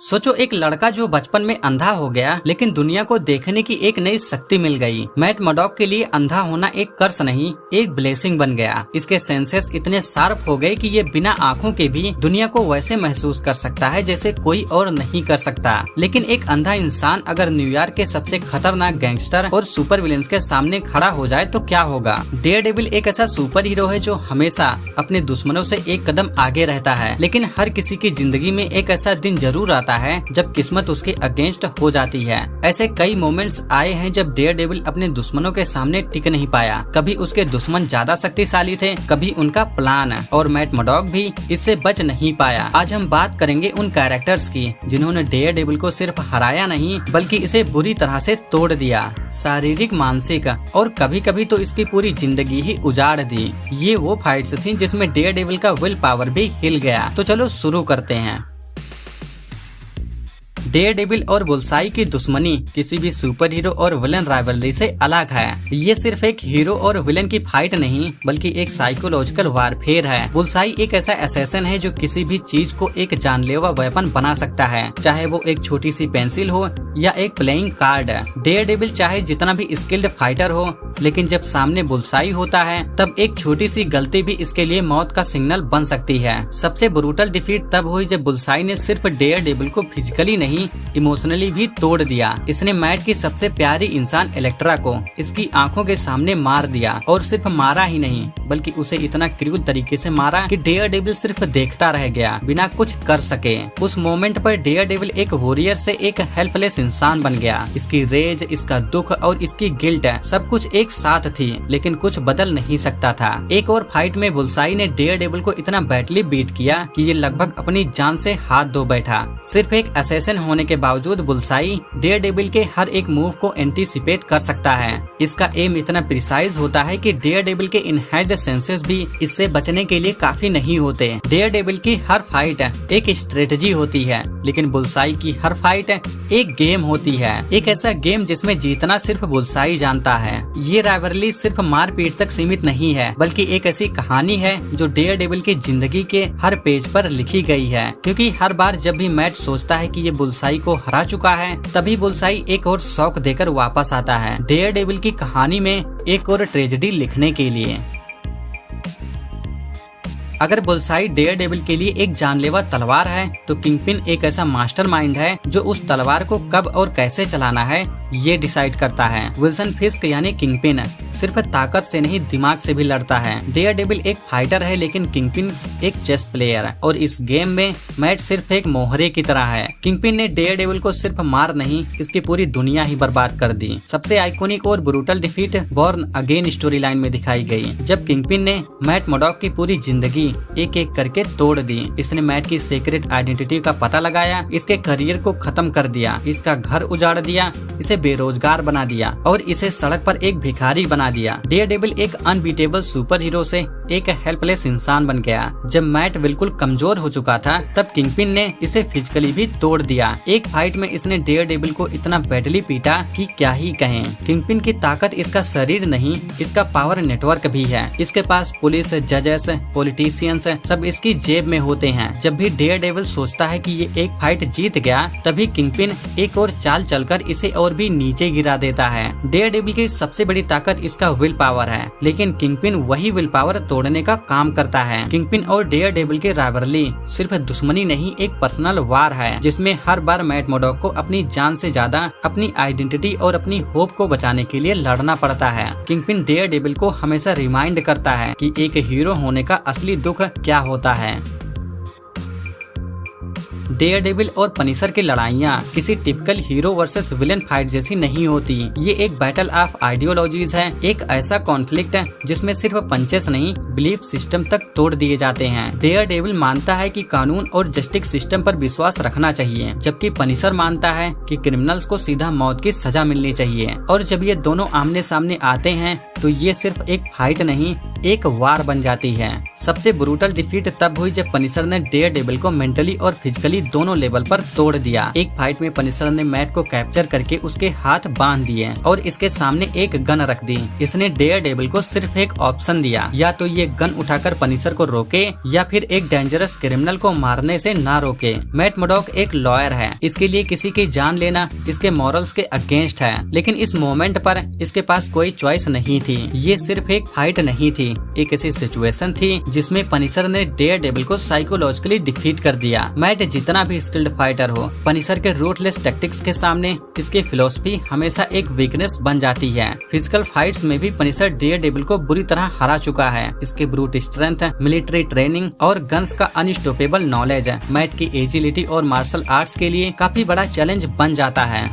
सोचो एक लड़का जो बचपन में अंधा हो गया लेकिन दुनिया को देखने की एक नई शक्ति मिल गई। मैट मर्डॉक के लिए अंधा होना एक कर्स नहीं, एक ब्लेसिंग बन गया। इसके सेंसेस इतने शार्प हो गए कि ये बिना आंखों के भी दुनिया को वैसे महसूस कर सकता है जैसे कोई और नहीं कर सकता। लेकिन एक अंधा इंसान अगर न्यूयॉर्क के सबसे खतरनाक गैंगस्टर और सुपर विलेंस के सामने खड़ा हो जाए तो क्या होगा। डेयरडेविल एक ऐसा सुपर हीरो है जो हमेशा अपने दुश्मनों से एक कदम आगे रहता है, लेकिन हर किसी की जिंदगी में एक ऐसा दिन जरूर आता है जब किस्मत उसके अगेंस्ट हो जाती है। ऐसे कई मोमेंट्स आए हैं जब डेयरडेविल अपने दुश्मनों के सामने टिक नहीं पाया। कभी उसके दुश्मन ज्यादा शक्तिशाली थे, कभी उनका प्लान, और मैट मर्डॉक भी इससे बच नहीं पाया। आज हम बात करेंगे उन कैरेक्टर्स की जिन्होंने डेयरडेविल को सिर्फ हराया नहीं बल्कि इसे बुरी तरह से तोड़ दिया, शारीरिक, मानसिक और कभी कभी तो इसकी पूरी जिंदगी ही उजाड़ दी। ये वो फाइट्स थी जिसमें डेयरडेविल का विल पावर भी हिल गया। तो चलो शुरू करते हैं। डेयरडेविल और बुलसाई की दुश्मनी किसी भी सुपर हीरो और विलन राइवलरी से अलग है। ये सिर्फ एक हीरो और विलन की फाइट नहीं बल्कि एक साइकोलॉजिकल वारफेयर है। बुलसाई एक ऐसा असैसिन है जो किसी भी चीज को एक जानलेवा वेपन बना सकता है, चाहे वो एक छोटी सी पेंसिल हो या एक प्लेइंग कार्ड। डेयरडेविल चाहे जितना भी स्किल्ड फाइटर हो, लेकिन जब सामने बुलसाई होता है तब एक छोटी सी गलती भी इसके लिए मौत का सिग्नल बन सकती है। सबसे ब्रूटल डिफीट तब हुई जब बुलसाई ने सिर्फ डेयरडेविल को फिजिकली नहीं इमोशनली भी तोड़ दिया। इसने मैट की सबसे प्यारी इंसान इलेक्ट्रा को इसकी आंखों के सामने मार दिया, और सिर्फ मारा ही नहीं बल्कि उसे इतना क्रूर तरीके से मारा कि डेयरडेविल सिर्फ देखता रह गया, बिना कुछ कर सके। उस मोमेंट पर डेयरडेविल एक वॉरियर से एक हेल्पलेस इंसान बन गया। इसकी रेज, इसका दुख और इसकी गिल्ट सब कुछ एक साथ थी, लेकिन कुछ बदल नहीं सकता था। एक और फाइट में बुलसाई ने डेयरडेविल को इतना बैडली बीट किया कि ये लगभग अपनी जान से हाथ धो बैठा। सिर्फ एक असैसिन होने के बावजूद बुलसाई डेयरडेविल के हर एक मूव को एंटीसिपेट कर सकता है। इसका एम इतना प्रिसाइज होता है कि डेयरडेविल के इनहैंस्ड सेंसेस भी इससे बचने के लिए काफी नहीं होते। डेयरडेविल की हर फाइट एक स्ट्रेटजी होती है, लेकिन बुलसाई की हर फाइट एक गेम होती है। एक ऐसा गेम जिसमें जीतना सिर्फ बुलसाई जानता है। ये राइवलरी सिर्फ मारपीट तक सीमित नहीं है बल्कि एक ऐसी कहानी है जो डेयरडेविल की जिंदगी के हर पेज पर लिखी गई है, क्योंकि हर बार जब भी मैट सोचता है कि ये बुलसाई को हरा चुका है तभी बुलसाई एक और शॉक देकर वापस आता है डेयरडेविल की कहानी में एक और ट्रेजेडी लिखने के लिए। अगर बुलसाई डेयरडेविल के लिए एक जानलेवा तलवार है तो किंगपिन एक ऐसा मास्टरमाइंड है जो उस तलवार को कब और कैसे चलाना है ये डिसाइड करता है। विल्सन फिस्क यानी किंगपिन सिर्फ ताकत से नहीं दिमाग से भी लड़ता है। डेयरडेविल एक फाइटर है लेकिन किंगपिन एक चेस प्लेयर, और इस गेम में मैट सिर्फ एक मोहरे की तरह है। किंगपिन ने डेयरडेविल को सिर्फ मार नहीं, इसकी पूरी दुनिया ही बर्बाद कर दी। सबसे आइकॉनिक और brutal defeat born again story line में दिखाई गई, जब किंगपिन ने मैट मर्डॉक की पूरी जिंदगी एक एक करके तोड़ दी। इसने मैट की सीक्रेट आइडेंटिटी का पता लगाया, इसके करियर को खत्म कर दिया, इसका घर उजाड़ दिया, इसे बेरोजगार बना दिया और इसे सड़क पर एक भिखारी बना दिया। डेयरडेविल एक अनबीटेबल सुपर हीरो से एक हेल्पलेस इंसान बन गया। जब मैट बिल्कुल कमजोर हो चुका था तब किंगपिन ने इसे फिजिकली भी तोड़ दिया। एक फाइट में इसने डेयरडेविल को इतना बैडली पीटा कि क्या ही कहें। किंगपिन की ताकत इसका शरीर नहीं, इसका पावर नेटवर्क भी है। इसके पास पुलिस, जजेस, पॉलिटिशियंस सब इसकी जेब में होते हैं। जब भी डेयरडेविल सोचता है कि ये एक फाइट जीत गया तभी किंगपिन एक और चाल चलकर इसे और भी नीचे गिरा देता है। डेयरडेविल की सबसे बड़ी ताकत इसका विल पावर है, लेकिन किंगपिन वही विल पावर तोड़ने का काम करता है। किंगपिन और डेयरडेविल की राइवलरी सिर्फ दुश्मनी नहीं, एक पर्सनल वार है जिसमें हर बार मैट मर्डॉक को अपनी जान से ज्यादा अपनी आइडेंटिटी और अपनी होप को बचाने के लिए लड़ना पड़ता है। किंगपिन डेयरडेविल को हमेशा रिमाइंड करता है कि एक हीरो होने का असली दुख क्या होता है। डेयरडेविल और पनिशर की लड़ाइयाँ किसी typical hero versus villain fight जैसी नहीं होती। ये एक बैटल ऑफ आइडियोलॉजीज है, एक ऐसा कॉन्फ्लिक्ट है जिसमें सिर्फ पंचेस नहीं बिलीफ सिस्टम तक तोड़ दिए जाते हैं। डेयरडेविल मानता है कि कानून और जस्टिस सिस्टम पर विश्वास रखना चाहिए, जबकि पनिशर मानता है कि क्रिमिनल्स को सीधा मौत की सजा मिलनी चाहिए। और जब ये दोनों आमने सामने आते हैं तो ये सिर्फ एक फाइट नहीं एक वार बन जाती है। सबसे ब्रूटल डिफीट तब हुई जब पनिशर ने डेयरडेविल को मेंटली और फिजिकली दोनों लेवल पर तोड़ दिया। एक फाइट में पनिशर ने मैट को कैप्चर करके उसके हाथ बांध दिए और इसके सामने एक गन रख दी। इसने डेयरडेविल को सिर्फ एक ऑप्शन दिया, या तो ये गन उठाकर पनिशर को रोके या फिर एक डेंजरस क्रिमिनल को मारने से ना रोके। मैट मर्डॉक एक लॉयर है, इसके लिए किसी की जान लेना इसके मॉरल्स के अगेंस्ट है, लेकिन इस मोमेंट पर इसके पास कोई चॉइस नहीं थी। ये सिर्फ एक फाइट नहीं थी, एक ऐसी सिचुएशन थी जिसमें पनिशर ने डेयरडेविल को साइकोलॉजिकली डिफीट कर दिया। मैट जितना भी स्किल्ड फाइटर हो, पनिशर के रूथलेस टैक्टिक्स के सामने इसकी फिलॉसफी हमेशा एक वीकनेस बन जाती है। फिजिकल फाइट्स में भी पनिशर डेयरडेविल को बुरी तरह हरा चुका है। इसके ब्रूट स्ट्रेंथ, मिलिट्री ट्रेनिंग और गन्स का अनस्टॉपेबल नॉलेज मैट की एजिलिटी और मार्शल आर्ट्स के लिए काफी बड़ा चैलेंज बन जाता है।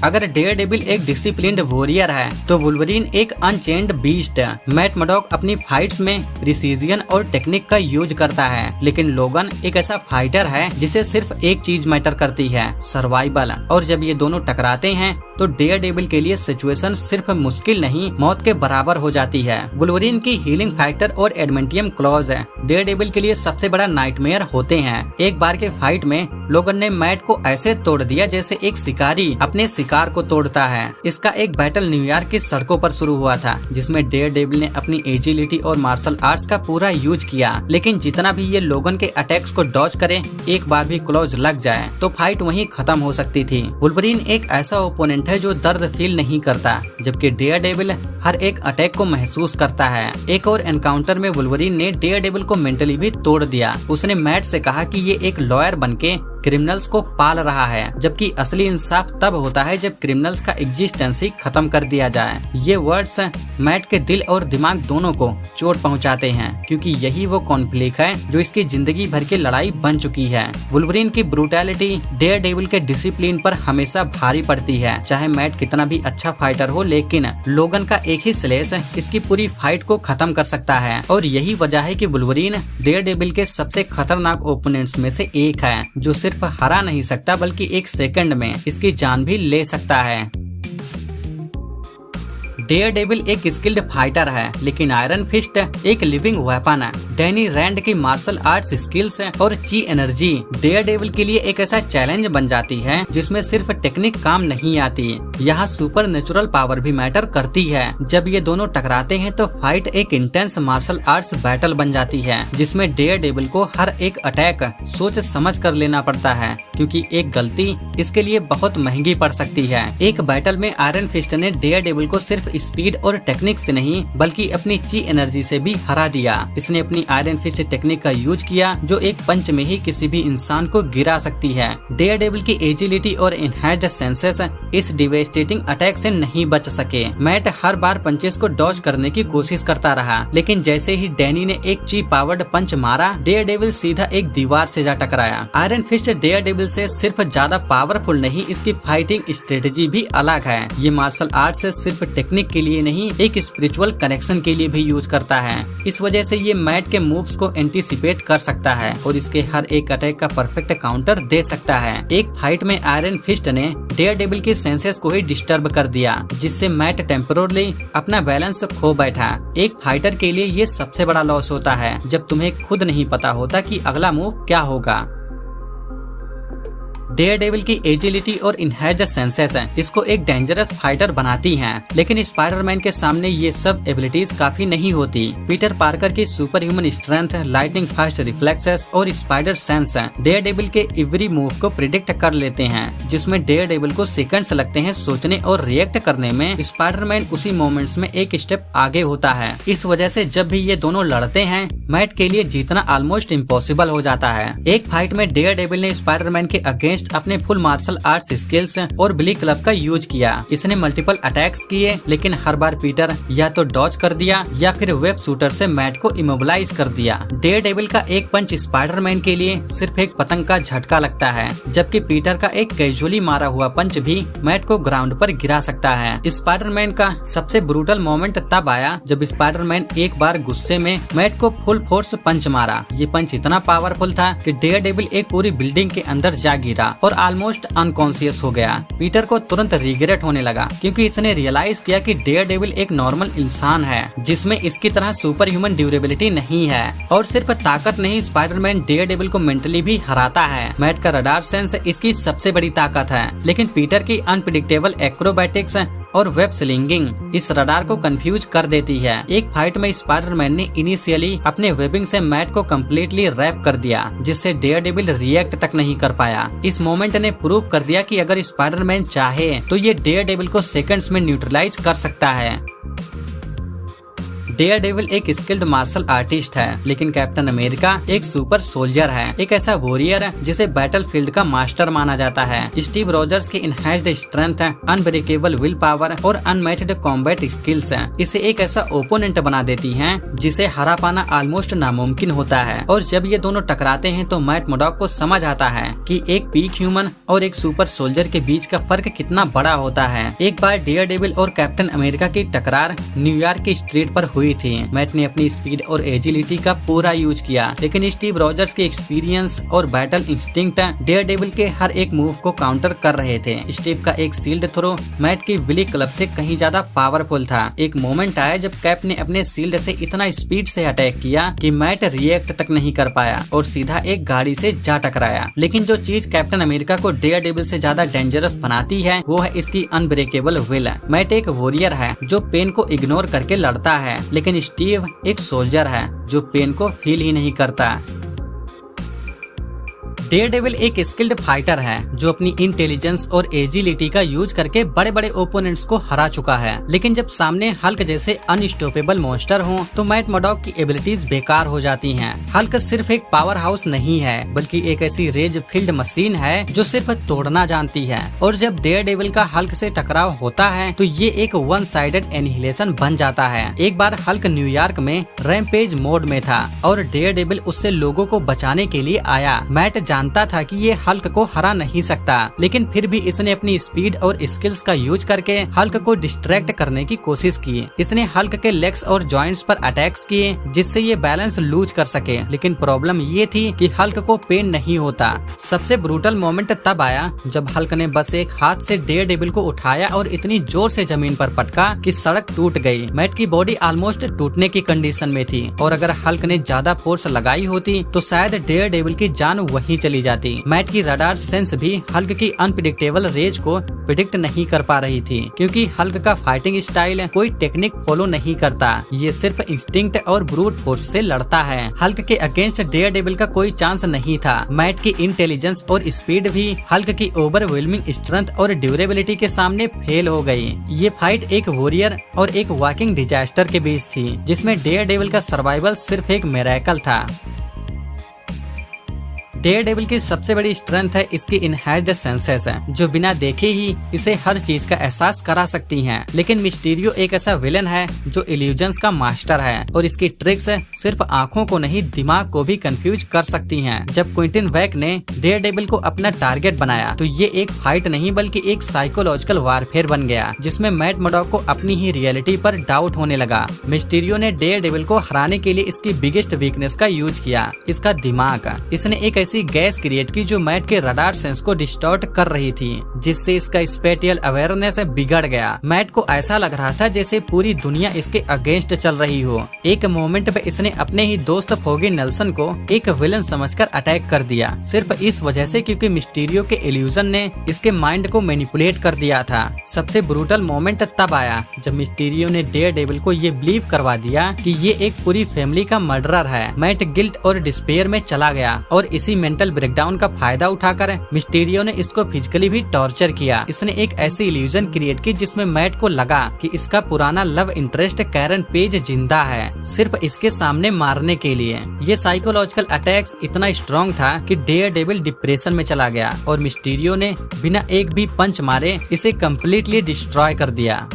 अगर डेयरडेविल एक डिसिप्लिन्ड वॉरियर है तो वुल्वरीन एक अनचेन्ड बीस्ट। मैट मर्डॉक अपनी फाइट्स में प्रिसीजन और टेक्निक का यूज करता है, लेकिन लोगन एक ऐसा फाइटर है जिसे सिर्फ एक चीज मैटर करती है, सर्वाइवल। और जब ये दोनों टकराते हैं तो डेयरडेविल के लिए सिचुएशन सिर्फ मुश्किल नहीं, मौत के बराबर हो जाती है। वुल्वरीन की हीलिंग फैक्टर और एडमेंटियम क्लॉज डेयरडेविल के लिए सबसे बड़ा नाइटमेयर होते हैं। एक बार के फाइट में लोगन ने मैट को ऐसे तोड़ दिया जैसे एक शिकारी अपने शिकार को तोड़ता है। इसका एक बैटल न्यूयॉर्क की सड़कों पर शुरू हुआ था, जिसमें डेयरडेविल ने अपनी एजिलिटी और मार्शल आर्ट्स का पूरा यूज किया। लेकिन जितना भी ये लोगन के अटैक्स को डॉज करे, एक बार भी क्लॉज लग जाए तो फाइट वहीं खत्म हो सकती थी। वुल्वरीन एक ऐसा ओपोनेंट है जो दर्द फील नहीं करता, जबकि डेयरडेविल हर एक अटैक को महसूस करता है। एक और एनकाउंटर में वुल्वरीन ने डेयरडेविल को मेंटली भी तोड़ दिया। उसने मैट से कहा कि ये एक लॉयर बनके क्रिमिनल्स को पाल रहा है, जबकि असली इंसाफ तब होता है जब क्रिमिनल्स का एग्जिस्टेंस ही खत्म कर दिया जाए। ये वर्ड्स मैट के दिल और दिमाग दोनों को चोट पहुंचाते हैं, क्योंकि यही वो कॉन्फ्लिक्ट है जो इसकी जिंदगी भर की लड़ाई बन चुकी है। वुल्वरीन की ब्रूटैलिटी डेयरडेविल के डिसिप्लिन पर हमेशा भारी पड़ती है। चाहे मैट कितना भी अच्छा फाइटर हो, लेकिन लोगन का एक ही स्लेश इसकी पूरी फाइट को खत्म कर सकता है। और यही वजह है कि वुल्वरीन डेयरडेविल के सबसे खतरनाक ओपोनेंट्स में से एक है, जो सिर्फ हरा नहीं सकता बल्कि एक सेकंड में इसकी जान भी ले सकता है। डेयरडेविल एक स्किल्ड फाइटर है, लेकिन आयरन फिस्ट एक लिविंग वेपन है। डैनी रैंड की मार्शल आर्ट्स स्किल्स और ची एनर्जी डेयरडेविल के लिए एक ऐसा चैलेंज बन जाती है जिसमें सिर्फ टेक्निक काम नहीं आती, यहाँ सुपर नेचुरल पावर भी मैटर करती है। जब ये दोनों टकराते हैं तो फाइट एक इंटेंस मार्शल आर्ट्स बैटल बन जाती है, जिसमें डेयरडेविल को हर एक अटैक सोच समझ कर लेना पड़ता है, क्योंकि एक गलती इसके लिए बहुत महंगी पड़ सकती है। एक बैटल में आयरन फिस्ट ने डेयरडेविल को सिर्फ स्पीड और टेक्निक से नहीं बल्कि अपनी ची एनर्जी से भी हरा दिया। इसने अपनी आयरन फिस्ट टेक्निक का यूज किया, जो एक पंच में ही किसी भी इंसान को गिरा सकती है। डेयरडेविल की एजिलिटी और इनहैंस्ड सेंसेस इस डिवेस्टेटिंग अटैक से नहीं बच सके। मैट हर बार पंचेस को डॉज करने की कोशिश करता रहा, लेकिन जैसे ही डैनी ने एक ची पावर्ड पंच मारा, डेयरडेविल सीधा एक दीवार से जा टकराया। आयरन फिस्ट डेयरडेविल से सिर्फ ज्यादा पावरफुल नहीं, इसकी फाइटिंग स्ट्रेटेजी भी अलग है। ये मार्शल आर्ट से सिर्फ टेक्निक के लिए नहीं, एक स्पिरिचुअल कनेक्शन के लिए भी यूज करता है। इस वजह से ये मैट के मूव्स को एंटीसिपेट कर सकता है और इसके हर एक अटैक का परफेक्ट काउंटर दे सकता है। एक फाइट में आयरन फिस्ट ने डेयरडेविल के सेंसेस को ही डिस्टर्ब कर दिया, जिससे मैट टेम्पररी अपना बैलेंस खो बैठा। एक फाइटर के लिए ये सबसे बड़ा लॉस होता है, जब तुम्हें खुद नहीं पता होता कि अगला मूव क्या होगा। डेयरडेविल की एजिलिटी और इनहैंस्ड सेंसेस इसको एक डेंजरस फाइटर बनाती हैं, लेकिन स्पाइडरमैन के सामने ये सब एबिलिटीज काफी नहीं होती। पीटर पार्कर की super human strength, lightning fast reflexes और स्पाइडर सेंस डेयरडेविल के एवरी मूव को प्रिडिक्ट कर लेते हैं, जिसमें डेयरडेविल को सेकंड्स लगते हैं सोचने और रिएक्ट करने में। स्पाइडरमैन उसी मोमेंट्स में एक स्टेप आगे होता है। इस वजह से जब भी ये दोनों लड़ते हैं, मैट के लिए जीतना ऑलमोस्ट इम्पॉसिबल हो जाता है। एक फाइट में डेयरडेविल ने स्पाइडरमैन के अगेंस्ट अपने फुल मार्शल आर्ट्स स्किल्स और बिली क्लब का यूज किया। इसने मल्टीपल अटैक्स किए, लेकिन हर बार पीटर या तो डॉज कर दिया या फिर वेब शूटर से मैट को इमोबिलाइज कर दिया। डेयरडेविल का एक पंच स्पाइडरमैन के लिए सिर्फ एक पतंग का झटका लगता है, जबकि पीटर का एक कैजुअली मारा हुआ पंच भी मैट को ग्राउंड पर गिरा सकता है। स्पाइडरमैन का सबसे ब्रूटल मोमेंट तब आया जब स्पाइडरमैन एक बार गुस्से में मैट को फुल फोर्स पंच मारा। ये पंच इतना पावरफुल था कि डेयरडेविल एक पूरी बिल्डिंग के अंदर जा गिरा। और ऑलमोस्ट अनकॉन्शियस हो गया। पीटर को तुरंत रिग्रेट होने लगा क्योंकि इसने रियलाइज किया कि डेयरडेविल एक नॉर्मल इंसान है जिसमें इसकी तरह सुपर ह्यूमन ड्यूरेबिलिटी नहीं है, और सिर्फ ताकत नहीं, स्पाइडरमैन डेयरडेविल को मेंटली भी हराता है। मैट का रडार सेंस इसकी सबसे बड़ी ताकत है, लेकिन पीटर की अनप्रिडिक्टेबल एक्रोबैटिक्स और वेब स्लिंगिंग इस रडार को कंफ्यूज कर देती है। एक फाइट में स्पाइडरमैन ने इनिशियली अपने वेबिंग से मैट को कम्प्लीटली रैप कर दिया, जिससे डेयरडेविल रिएक्ट तक नहीं कर पाया। इस मोमेंट ने प्रूव कर दिया कि अगर स्पाइडरमैन चाहे तो ये डेयरडेविल को सेकंड्स में न्यूट्रलाइज कर सकता है। डेयरडेविल एक स्किल्ड मार्शल आर्टिस्ट है, लेकिन कैप्टन अमेरिका एक सुपर सोल्जर है, एक ऐसा वॉरियर है जिसे बैटलफील्ड का मास्टर माना जाता है। स्टीव रॉजर्स की enhanced strength, unbreakable will power और अनमैच्ड कॉम्बैट स्किल्स इसे एक ऐसा ओपोनेंट बना देती हैं जिसे हरा पाना ऑलमोस्ट नामुमकिन होता है। और जब ये दोनों टकराते हैं तो मैट मर्डॉक को समझ आता है कि एक पीक ह्यूमन और एक सुपर सोल्जर के बीच का फर्क कितना बड़ा होता है। एक बार डेयरडेविल और कैप्टन अमेरिका की टकरार न्यूयॉर्क की स्ट्रीट पर हुई थी। मैट ने अपनी स्पीड और एजिलिटी का पूरा यूज किया, लेकिन स्टीव रॉजर्स के एक्सपीरियंस और बैटल इंस्टिंक्ट डेयरडेविल के हर एक मूव को काउंटर कर रहे थे। स्टीव का एक शील्ड थ्रो मैट की विली क्लब से कहीं ज्यादा पावरफुल था। एक मोमेंट आया जब कैप ने अपने शील्ड से इतना स्पीड से अटैक किया कि मैट रिएक्ट तक नहीं कर पाया और सीधा एक गाड़ी से जा टकराया। लेकिन जो चीज कैप्टन अमेरिका को डेयरडेविल से ज्यादा डेंजरस बनाती है वो है इसकी अनब्रेकेबल विल। मैट एक वॉरियर है जो पेन को इग्नोर करके लड़ता है, लेकिन स्टीव एक सोल्जर है जो पेन को फील ही नहीं करता। डेयरडेविल एक स्किल्ड फाइटर है जो अपनी इंटेलिजेंस और एजिलिटी का यूज करके बड़े बड़े ओपोनेंट्स को हरा चुका है, लेकिन जब सामने हल्क जैसे अनस्टॉपेबल मॉन्स्टर हो तो मैट मर्डॉक की एबिलिटीज बेकार हो जाती हैं। हल्क सिर्फ एक पावर हाउस नहीं है बल्कि एक ऐसी रेज फील्ड मशीन है जो सिर्फ तोड़ना जानती है, और जब डेयरडेविल का हल्क से टकराव होता है तो ये एक वन साइडेड एनिहिलेशन बन जाता है। एक बार हल्क न्यूयॉर्क में रैम्पेज मोड में था और डेयरडेविल उससे लोगों को बचाने के लिए आया। मैट जानता था कि ये हल्क को हरा नहीं सकता, लेकिन फिर भी इसने अपनी स्पीड और स्किल्स का यूज करके हल्क को डिस्ट्रैक्ट करने की कोशिश की। इसने हल्क के लेग्स और जॉइंट्स पर अटैक्स किए जिससे ये बैलेंस लूज कर सके, लेकिन प्रॉब्लम ये थी कि हल्क को पेन नहीं होता। सबसे ब्रूटल मोमेंट तब आया जब हल्क ने बस एक हाथ से डेयरडेविल को उठाया और इतनी जोर से जमीन पर पटका कि सड़क टूट गई। मैट की बॉडी ऑलमोस्ट टूटने की कंडीशन में थी और अगर हल्क ने ज्यादा फोर्स लगाई होती तो शायद डेयरडेविल की जान वहीं चली जाती। मैट की रडार सेंस भी हल्क की अनप्रिडिक्टेबल रेज को प्रिडिक्ट नहीं कर पा रही थी, क्योंकि हल्क का फाइटिंग स्टाइल कोई टेक्निक फॉलो नहीं करता, ये सिर्फ इंस्टिंक्ट और ब्रूट फोर्स से लड़ता है। हल्क के अगेंस्ट डेयरडेविल का कोई चांस नहीं था। मैट की इंटेलिजेंस और स्पीड भी हल्क की ओवरवेलमिंग स्ट्रेंथ और ड्यूरेबिलिटी के सामने फेल हो गई। ये फाइट एक वॉरियर और एक वॉकिंग डिजास्टर के बीच थी, जिसमें डेयरडेविल का सर्वाइवल सिर्फ एक मिरेकल था। डेयरडेविल की सबसे बड़ी स्ट्रेंथ है इसकी इनहैंस्ड सेंसेस है, जो बिना देखे ही इसे हर चीज का एहसास करा सकती हैं। लेकिन मिस्टीरियो एक ऐसा विलन है जो इल्यूजन्स का मास्टर है और इसकी ट्रिक्स सिर्फ आंखों को नहीं दिमाग को भी कंफ्यूज कर सकती हैं। जब क्विंटन वैक ने डेयरडेविल को अपना टारगेट बनाया तो ये एक फाइट नहीं बल्कि एक साइकोलॉजिकल वारफेयर बन गया, जिसमें मैट मर्डॉक को अपनी ही रियलिटी पर डाउट होने लगा। मिस्टीरियो ने डेयरडेविल को हराने के लिए इसकी बिगेस्ट वीकनेस का यूज किया, इसका दिमाग। इसने एक ऐसी गैस क्रिएट की जो मैट के रडार सेंस को डिस्टॉर्ट कर रही थी, जिससे इसका स्पेटियल अवेयरनेस बिगड़ गया। मैट को ऐसा लग रहा था जैसे पूरी दुनिया इसके अगेंस्ट चल रही हो। एक मोमेंट पे इसने अपने ही दोस्त फोगी नेल्सन को एक विलन समझकर अटैक कर दिया, सिर्फ इस वजह से क्योंकि मिस्टीरियो के इल्यूजन ने इसके माइंड को मैनिपुलेट कर दिया था। सबसे ब्रूटल मोमेंट तब आया जब मिस्टीरियो ने डेयरडेविल को ये बिलीव करवा दिया कि ये एक पूरी फैमिली का मर्डरर है। मैट गिल्ट और डिस्पेयर में चला गया और इसी मेंटल ब्रेकडाउन का फायदा उठाकर मिस्टीरियो ने इसको फिजिकली भी टॉर्चर किया। इसने एक ऐसी इल्यूजन क्रिएट की जिसमें मैट को लगा कि इसका पुराना लव इंटरेस्ट कैरन पेज जिंदा है, सिर्फ इसके सामने मारने के लिए। ये साइकोलॉजिकल अटैक्स इतना स्ट्रॉन्ग था कि डेयरडेविल डिप्रेशन में चला गया और मिस्टीरियो ने बिना एक भी पंच मारे इसे कम्प्लीटली डिस्ट्रॉय कर दिया।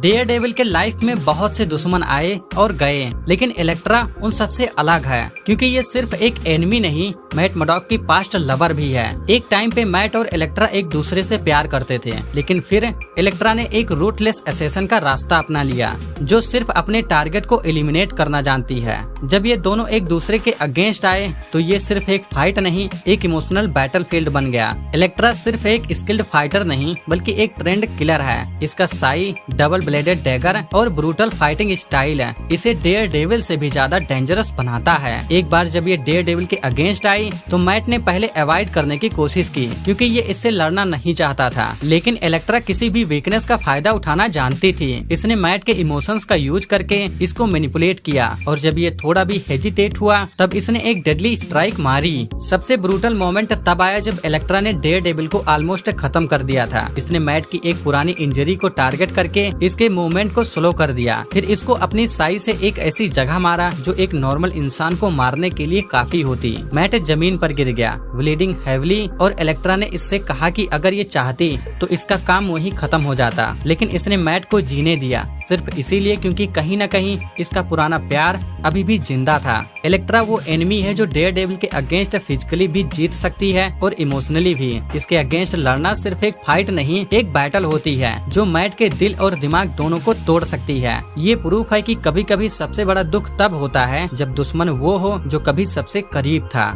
डेयरडेविल के लाइफ में बहुत से दुश्मन आए और गए, लेकिन इलेक्ट्रा उन सबसे अलग है क्योंकि ये सिर्फ एक एनिमी नहीं, मैट मर्डॉक की पास्ट लवर भी है। एक टाइम पे मैट और इलेक्ट्रा एक दूसरे से प्यार करते थे, लेकिन फिर इलेक्ट्रा ने एक रूटलेस असैसिन का रास्ता अपना लिया जो सिर्फ अपने टारगेट को एलिमिनेट करना जानती है। जब ये दोनों एक दूसरे के अगेंस्ट आए तो ये सिर्फ एक फाइट नहीं, एक इमोशनल बैटलफील्ड बन गया। इलेक्ट्रा सिर्फ एक स्किल्ड फाइटर नहीं बल्कि एक ट्रेंड किलर है। इसका साई, डबल ब्लेडेड डैगर और ब्रूटल फाइटिंग स्टाइल है इसे डेयरडेविल से भी ज्यादा डेंजरस बनाता है। एक बार जब ये डेयरडेविल के अगेंस्ट आई तो मैट ने पहले अवॉइड करने की कोशिश की क्योंकि ये इससे लड़ना नहीं चाहता था, लेकिन इलेक्ट्रा किसी भी वीकनेस का फायदा उठाना जानती थी। इसने मैट के इमोशंस का यूज करके इसको मैनिपुलेट किया और जब ये थोड़ा भी हेजिटेट हुआ तब इसने एक डेडली स्ट्राइक मारी। सबसे ब्रूटल मोमेंट तब आया जब इलेक्ट्रा ने डेयरडेविल को ऑलमोस्ट खत्म कर दिया था। इसने मैट की एक पुरानी इंजरी को टारगेट करके इसके मूवमेंट को स्लो कर दिया, फिर इसको अपनी साई से एक ऐसी जगह मारा जो एक नॉर्मल इंसान को मारने के लिए काफी होती। मैट जमीन पर गिर गया, ब्लीडिंग हेवली, और इलेक्ट्रा ने इससे कहा कि अगर ये चाहती तो इसका काम वहीं खत्म हो जाता, लेकिन इसने मैट को जीने दिया सिर्फ इसीलिए क्योंकि कहीं न कहीं इसका पुराना प्यार अभी भी जिंदा था। इलेक्ट्रा वो एनिमी है जो डेयरडेविल के अगेंस्ट फिजिकली भी जीत सकती है और इमोशनली भी। इसके अगेंस्ट लड़ना सिर्फ एक फाइट नहीं, एक बैटल होती है जो मैट के दिल और दिमाग दोनों को तोड़ सकती है। ये प्रूफ है कि कभी कभी सबसे बड़ा दुख तब होता है जब दुश्मन वो हो जो कभी सबसे करीब था।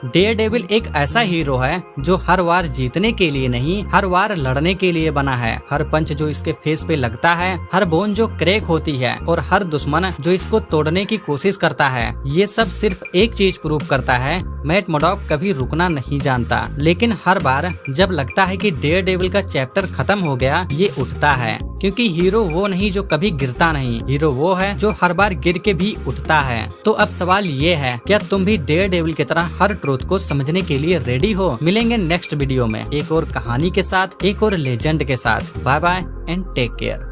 डेयरडेविल एक ऐसा हीरो है जो हर वार जीतने के लिए नहीं, हर वार लड़ने के लिए बना है। हर पंच जो इसके फेस पे लगता है, हर बोन जो क्रैक होती है और हर दुश्मन जो इसको तोड़ने की कोशिश करता है, ये सब सिर्फ एक चीज प्रूव करता है, मैट मर्डॉक कभी रुकना नहीं जानता। लेकिन हर बार जब लगता है कि डेयरडेविल का चैप्टर खत्म हो गया, ये उठता है क्योंकि हीरो वो नहीं जो कभी गिरता नहीं, हीरो वो है जो हर बार गिर के भी उठता है। तो अब सवाल ये है, क्या तुम भी डेयरडेविल की तरह हर ट्रूथ को समझने के लिए रेडी हो? मिलेंगे नेक्स्ट वीडियो में एक और कहानी के साथ, एक और लेजेंड के साथ। Bye bye and take care.